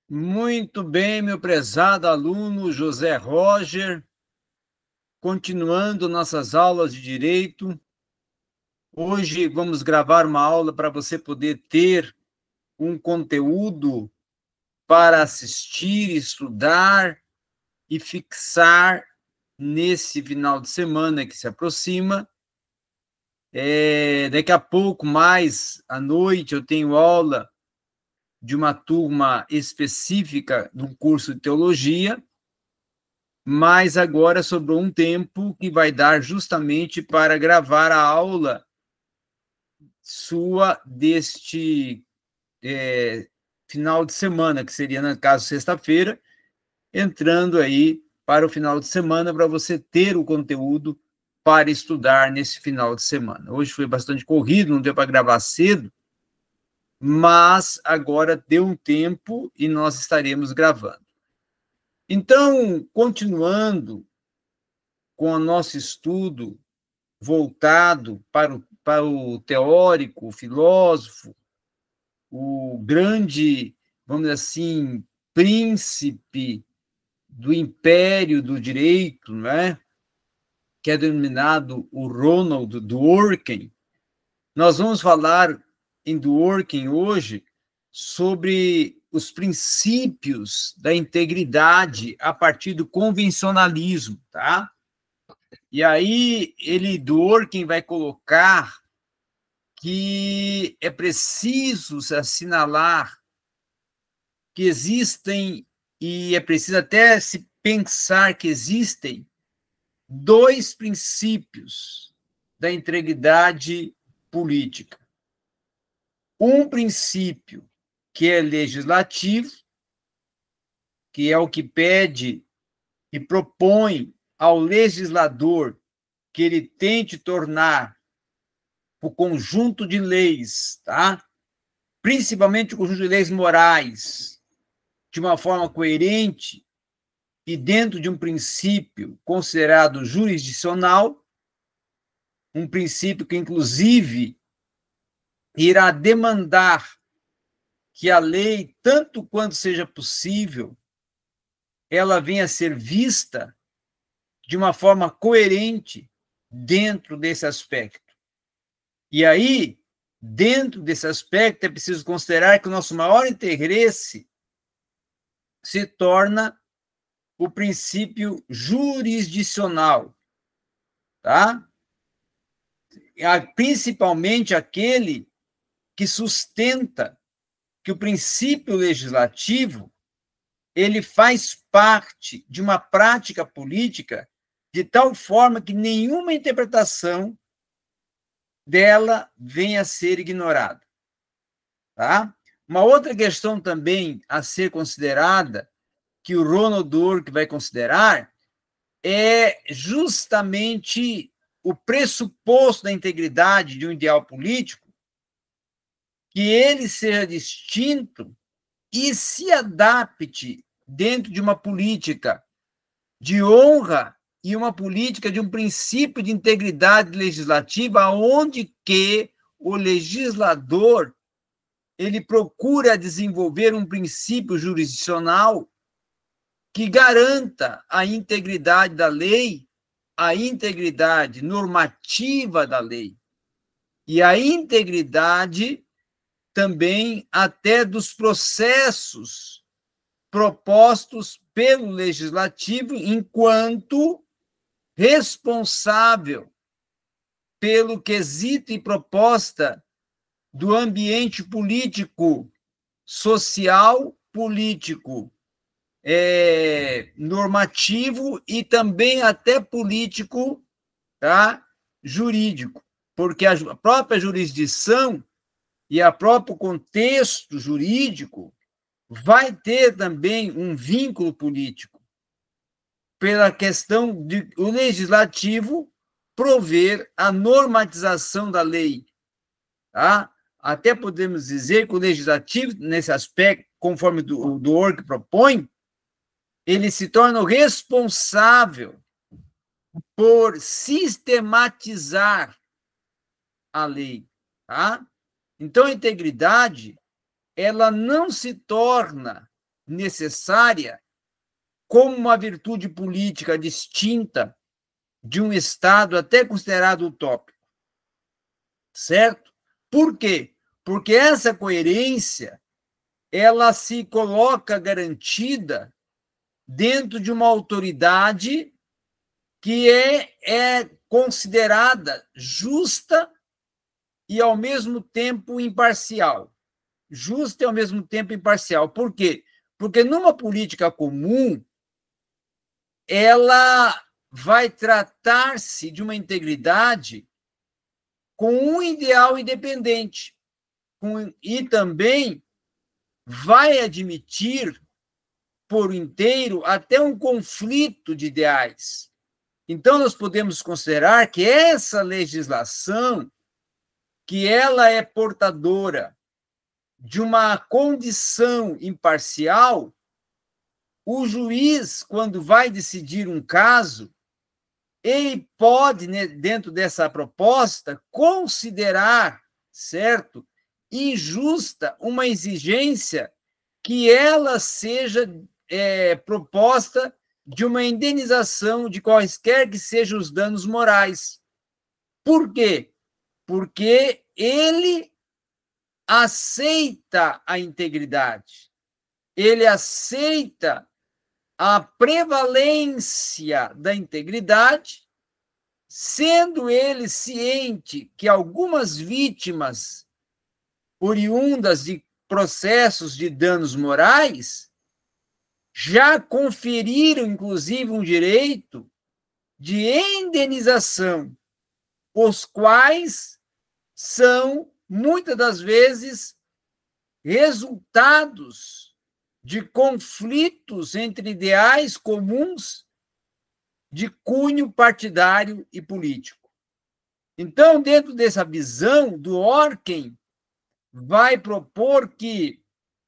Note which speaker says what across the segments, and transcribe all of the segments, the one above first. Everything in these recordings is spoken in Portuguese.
Speaker 1: Muito bem, meu prezado aluno José Roger, continuando nossas aulas de direito. Hoje vamos gravar uma aula para você poder ter um conteúdo para assistir, estudar e fixar nesse final de semana que se aproxima. Daqui a pouco, mais à noite, eu tenho aula de uma turma específica de um curso de teologia, mas agora sobrou um tempo que vai dar justamente para gravar a aula sua deste final de semana, que seria, no caso, sexta-feira, entrando aí para o final de semana, para você ter o conteúdo para estudar nesse final de semana. Hoje foi bastante corrido, não deu para gravar cedo, mas agora deu um tempo e nós estaremos gravando. Então, continuando com o nosso estudo voltado para o teórico, o filósofo, o grande, vamos dizer assim, príncipe do império do direito, né? Que é denominado o Ronald Dworkin. Nós vamos falar em Dworkin hoje sobre os princípios da integridade a partir do convencionalismo, tá? E aí Dworkin vai colocar que é preciso se assinalar que existem, e é preciso até se pensar que existem, dois princípios da integridade política. Um princípio que é legislativo, que é o que pede e propõe ao legislador que ele tente tornar o conjunto de leis, tá? Principalmente o conjunto de leis morais, de uma forma coerente e dentro de um princípio considerado jurisdicional, um princípio que, inclusive, irá demandar que a lei, tanto quanto seja possível, ela venha a ser vista de uma forma coerente dentro desse aspecto. E aí, dentro desse aspecto, é preciso considerar que o nosso maior interesse se torna o princípio jurisdicional, tá? Principalmente aquele que sustenta que o princípio legislativo ele faz parte de uma prática política de tal forma que nenhuma interpretação dela venha a ser ignorada. Tá? Uma outra questão também a ser considerada, que o Ronald Dworkin vai considerar, é justamente o pressuposto da integridade de um ideal político, que ele seja distinto e se adapte dentro de uma política de honra e uma política de um princípio de integridade legislativa, onde que o legislador ele procura desenvolver um princípio jurisdicional que garanta a integridade da lei, a integridade normativa da lei e a integridade também até dos processos propostos pelo legislativo enquanto responsável pelo quesito e proposta do ambiente político, social, político, normativo e também até político, tá? Jurídico, porque a própria jurisdição e o próprio contexto jurídico vai ter também um vínculo político, pela questão de o legislativo prover a normatização da lei. Tá? Até podemos dizer que o legislativo, nesse aspecto, conforme o Dworkin propõe, ele se torna o responsável por sistematizar a lei. Tá? Então, a integridade ela não se torna necessária como uma virtude política distinta de um Estado até considerado utópico. Certo? Por quê? Porque essa coerência ela se coloca garantida dentro de uma autoridade que é considerada justa e, ao mesmo tempo, imparcial. Justa e, ao mesmo tempo, imparcial. Por quê? Porque, numa política comum, ela vai tratar-se de uma integridade com um ideal independente e também vai admitir por inteiro até um conflito de ideais. Então, nós podemos considerar que essa legislação, que ela é portadora de uma condição imparcial, o juiz, quando vai decidir um caso, ele pode, né, dentro dessa proposta, considerar, certo, injusta uma exigência que ela seja proposta de uma indenização de quaisquer que sejam os danos morais. Por quê? Porque ele aceita a integridade, ele aceita a prevalência da integridade, sendo ele ciente que algumas vítimas oriundas de processos de danos morais já conferiram, inclusive, um direito de indenização, os quais são, muitas das vezes, resultados de conflitos entre ideais comuns de cunho partidário e político. Então, dentro dessa visão, do Horkheim vai propor que,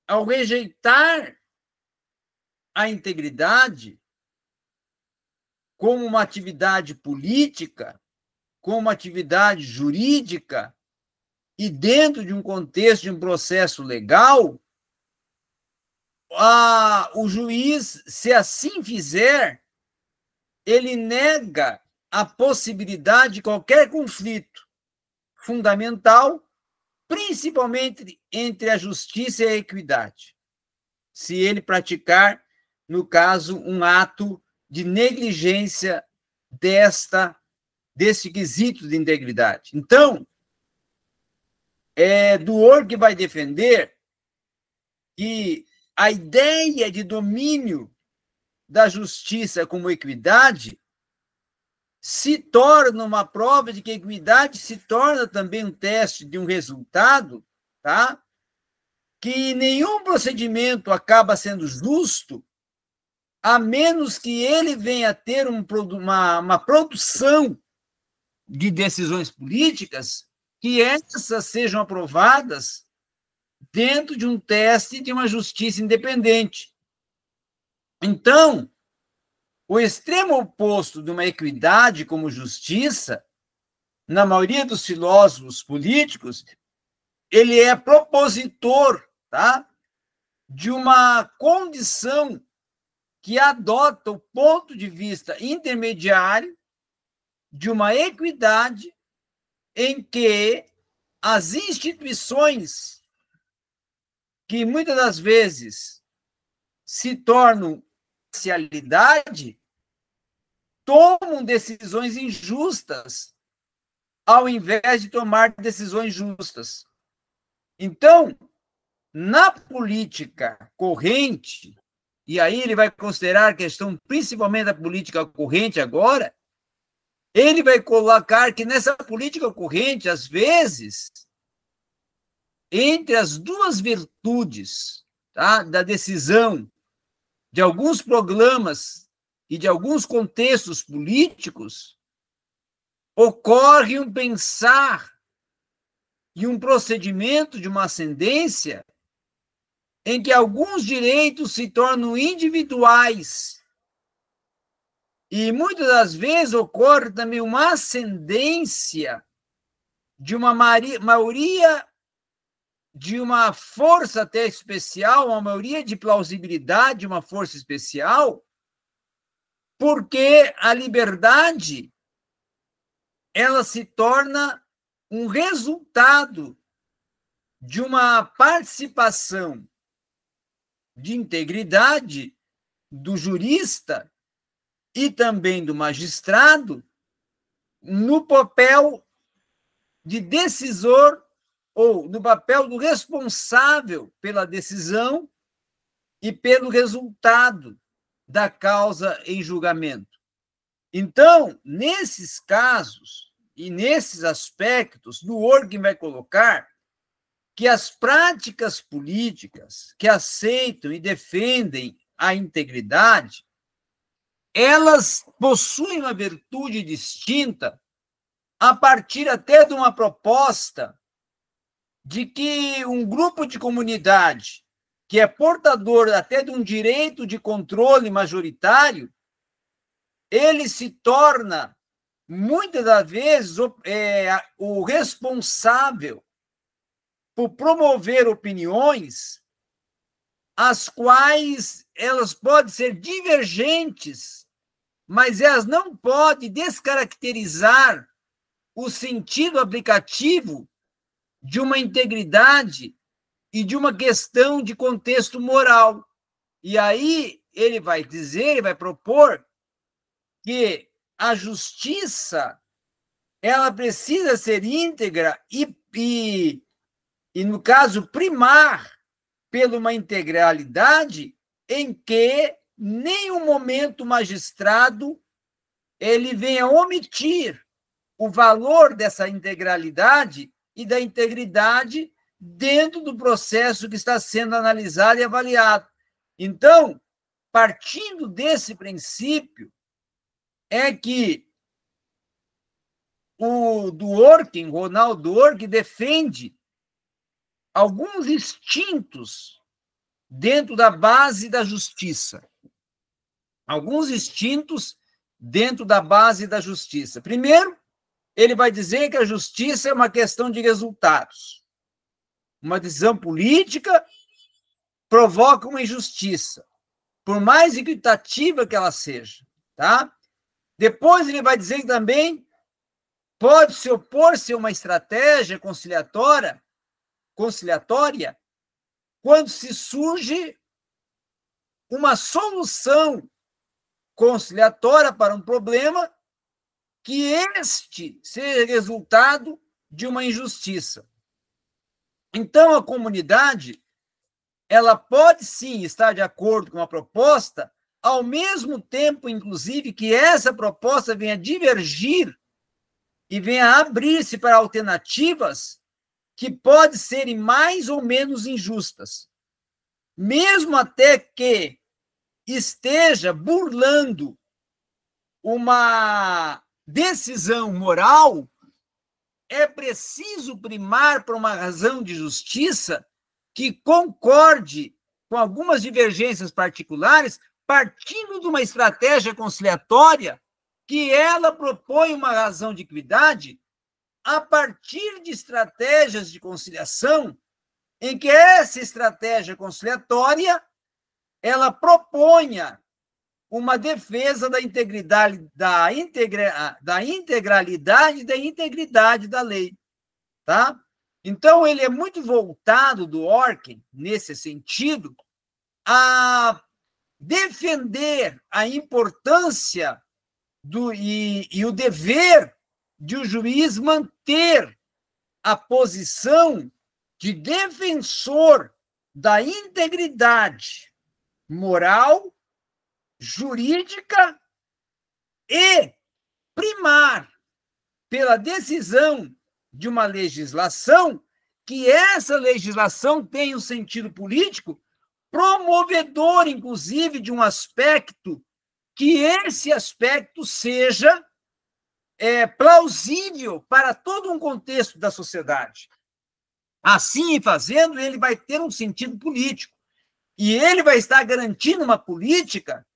Speaker 1: ao rejeitar a integridade como uma atividade política, como uma atividade jurídica, e dentro de um contexto de um processo legal, o juiz, se assim fizer, ele nega a possibilidade de qualquer conflito fundamental, principalmente entre a justiça e a equidade, se ele praticar, no caso, um ato de negligência desse quesito de integridade. Então, Duor que vai defender que a ideia de domínio da justiça como equidade se torna uma prova de que a equidade se torna também um teste de um resultado, tá? Que nenhum procedimento acaba sendo justo a menos que ele venha a ter uma produção de decisões políticas que essas sejam aprovadas dentro de um teste de uma justiça independente. Então, o extremo oposto de uma equidade como justiça, na maioria dos filósofos políticos, ele é propositor, tá? De uma condição que adota o ponto de vista intermediário de uma equidade em que as instituições, que muitas das vezes se tornam parcialidade, tomam decisões injustas ao invés de tomar decisões justas. Então, na política corrente, e aí ele vai considerar a questão principalmente da política corrente agora, ele vai colocar que nessa política corrente, às vezes, entre as duas virtudes, tá, da decisão de alguns programas e de alguns contextos políticos, ocorre um pensar e um procedimento de uma ascendência em que alguns direitos se tornam individuais e muitas das vezes ocorre também uma ascendência de uma maioria de uma força até especial, uma maioria de plausibilidade de uma força especial, porque a liberdade ela se torna um resultado de uma participação de integridade do jurista e também do magistrado no papel de decisor ou no papel do responsável pela decisão e pelo resultado da causa em julgamento. Então, nesses casos e nesses aspectos, no Orkin vai colocar que as práticas políticas que aceitam e defendem a integridade, elas possuem uma virtude distinta a partir até de uma proposta de que um grupo de comunidade que é portador até de um direito de controle majoritário, ele se torna, muitas das vezes, o responsável por promover opiniões as quais elas podem ser divergentes, mas elas não podem descaracterizar o sentido aplicativo de uma integridade e de uma questão de contexto moral. E aí ele vai dizer, ele vai propor que a justiça ela precisa ser íntegra e no caso, primar pela uma integralidade em que nenhum momento o magistrado ele venha omitir o valor dessa integralidade e da integridade dentro do processo que está sendo analisado e avaliado. Então, partindo desse princípio, é que o Dworkin, Ronald Dworkin, defende alguns instintos dentro da base da justiça. Alguns instintos dentro da base da justiça. Primeiro, ele vai dizer que a justiça é uma questão de resultados. Uma decisão política provoca uma injustiça, por mais equitativa que ela seja, tá? Depois ele vai dizer que também pode-se opor-se a uma estratégia conciliatória quando se surge uma solução conciliatória para um problema que este seja resultado de uma injustiça. Então, a comunidade ela pode sim estar de acordo com a proposta, ao mesmo tempo, inclusive, que essa proposta venha divergir e venha abrir-se para alternativas que podem ser mais ou menos injustas, mesmo até que esteja burlando uma decisão moral, é preciso primar por uma razão de justiça que concorde com algumas divergências particulares, partindo de uma estratégia conciliatória que ela propõe uma razão de equidade a partir de estratégias de conciliação, em que essa estratégia conciliatória ela proponha uma defesa da integridade, da integralidade e da integridade da lei, tá? Então, ele é muito voltado, do Orkin, nesse sentido, a defender a importância e o dever de o juiz manter a posição de defensor da integridade moral, jurídica e primar pela decisão de uma legislação que essa legislação tenha um sentido político promovedor, inclusive, de um aspecto que esse aspecto seja plausível para todo um contexto da sociedade. Assim, fazendo, ele vai ter um sentido político. E ele vai estar garantindo uma política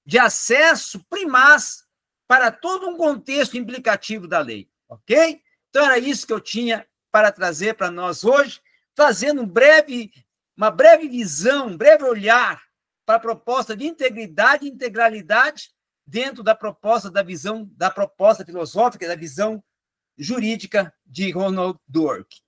Speaker 1: de acesso primaz para todo um contexto implicativo da lei, ok? Então, era isso que eu tinha para trazer para nós hoje. fazendo uma breve visão, um breve olhar para a proposta de integridade e integralidade dentro da proposta, da visão, da proposta filosófica, da visão jurídica de Ronald Dworkin.